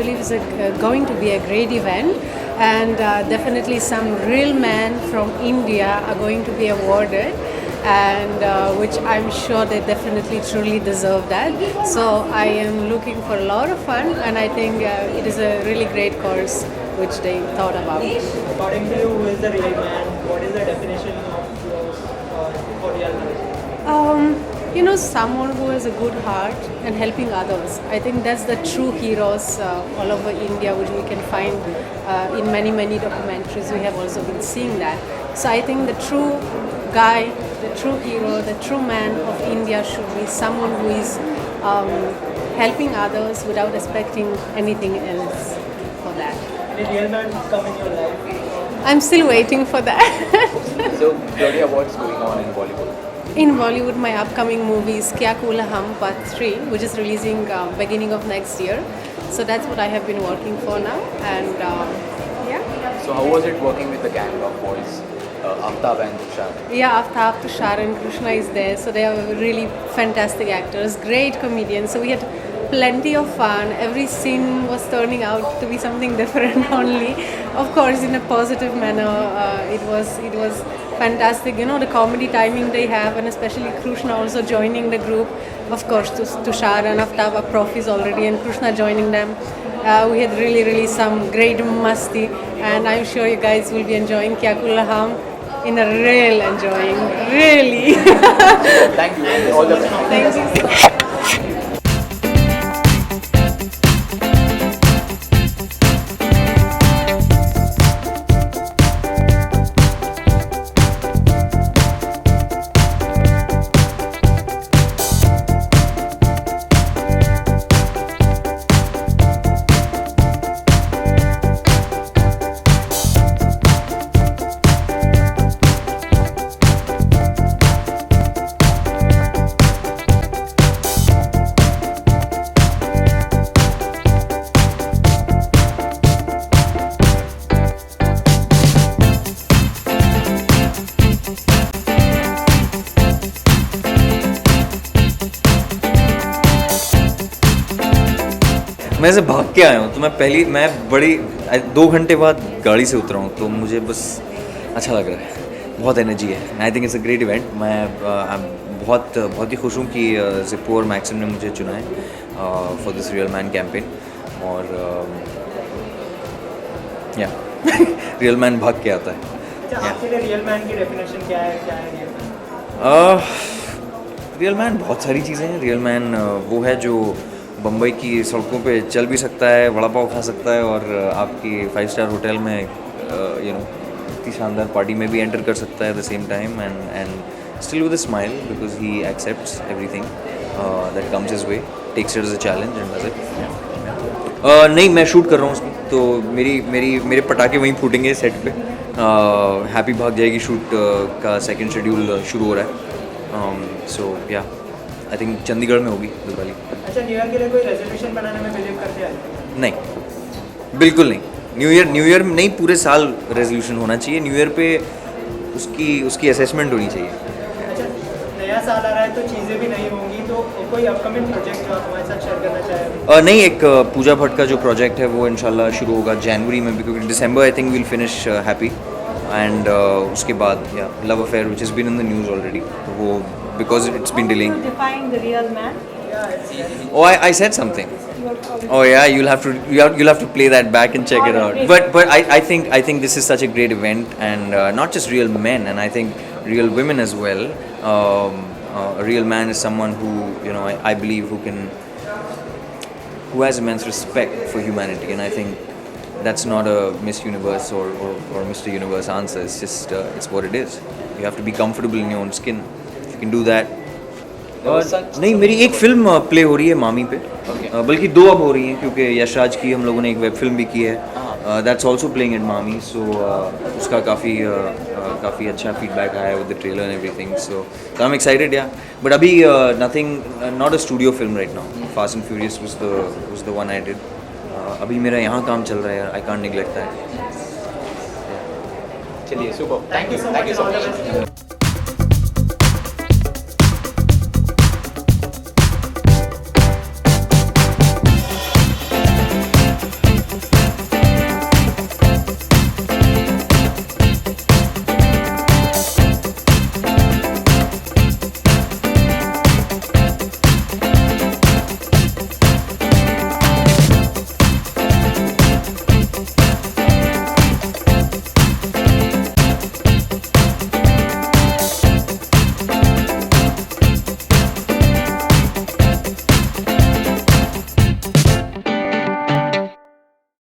believe it's going to be a great event, and definitely some real men from India are going to be awarded, and which I'm sure they definitely truly deserve that. So I am looking for a lot of fun, and I think it is a really great course which they thought about. According to you, who is the real man? What is the definition of yours for real man? Someone who has a good heart and helping others. I think that's the true heroes all over India, which we can find in many, many documentaries. We have also been seeing that. So I think the true guy, the true hero, the true man of India should be someone who is helping others without expecting anything else for that. Any real man come in your life? I'm still waiting for that. So, 30 awards going on in Bollywood. In Bollywood, my upcoming movie is Kya Kula Hum Part 3, which is releasing beginning of next year. So that's what I have been working for now, and yeah. So how was it working with the gang of boys, Aftab and Tushar? Yeah, Aftab, Tushar and Krishna is there, so they are really fantastic actors, great comedians. So we had plenty of fun. Every scene was turning out to be something different only. Of course, in a positive manner. It was fantastic. The comedy timing they have, and especially Krishna also joining the group. Of course, Tushar and Aftab are profis already, and Krishna joining them. We had really some great masti, and I'm sure you guys will be enjoying Kya Kula Hum in a real enjoying, really. Thank you. All the best. Thank you. मैं से भाग के आया हूँ, तो मैं बड़ी 2 घंटे बाद गाड़ी से उतरा हूँ, तो मुझे बस अच्छा लग रहा है, बहुत एनर्जी है. I think it's a great event. मैं बहुत ही खुश हूँ कि जिप्पो और मैक्सिम ने मुझे चुना है for this real man campaign. और या रियल मैन भाग के आता है. आपके लिए रियल मैन की डेफिनेशन क्या है रियल मैन? रियल मैन बहुत सारी चीज़ें हैं. रियल मैन वो है जो बम्बई की सड़कों पे चल भी सकता है, वड़ा पाव खा सकता है, और आपकी 5 स्टार होटल में इतनी शानदार पार्टी में भी एंटर कर सकता है at the same time, and still with a smile because he accepts everything that comes his way, takes it as a challenge and does it. नहीं, मैं शूट कर रहा हूँ उसमें, तो मेरे पटाखे वहीं फूटेंगे सेट पे. हैप्पी भाग जाएगी शूट का सेकंड शेड्यूल शुरू हो रहा है. सो या आई थिंक चंडीगढ़ में होगी दिवाली. अच्छा, न्यू ईयर के लिए कोई रेजोल्यूशन बनाने में बिलीव करते हैं? नहीं, बिल्कुल नहीं. न्यू ईयर नहीं, पूरे साल रेजोल्यूशन होना चाहिए. न्यू ईयर पे उसकी असेसमेंट होनी चाहिए. अच्छा, नया साल आ रहा है तो चीज़ें भी नहीं होंगी, तो कोई अपकमिंग प्रोजेक्ट जो आप हमारे साथ शेयर करना चाहें? नहीं, एक पूजा भट्ट का जो प्रोजेक्ट है वो इंशाल्लाह शुरू होगा जनवरी में, because December I think will finish happy, and उसके बाद या love affair which is been in the news already, तो वो because it's been delaying. Define the real man. Oh, I said something. Oh yeah, you'll have to play that back and check it out. But I think this is such a great event, and not just real men, and I think real women as well. A real man is someone who, I believe who has immense respect for humanity, and I think that's not a Miss Universe or Mr. Universe answer. It's just it's what it is. You have to be comfortable in your own skin. You can do that. नहीं, मेरी एक film play हो रही है मामी पे, बल्कि 2 अब हो रही हैं, क्योंकि यशराज की हम लोगों ने एक वेब फिल्म भी की है, दैट्स ऑल्सो प्लेइंग एट मामी. सो उसका काफ़ी अच्छा फीडबैक आया है with the trailer and everything. So I am excited. या बट अभी nothing, not a studio film right now. Fast and furious was the one I did. अभी मेरा यहाँ काम चल रहा है, आई कांट निग्लेक्ट दैट. चलिए, super. Thank you so much.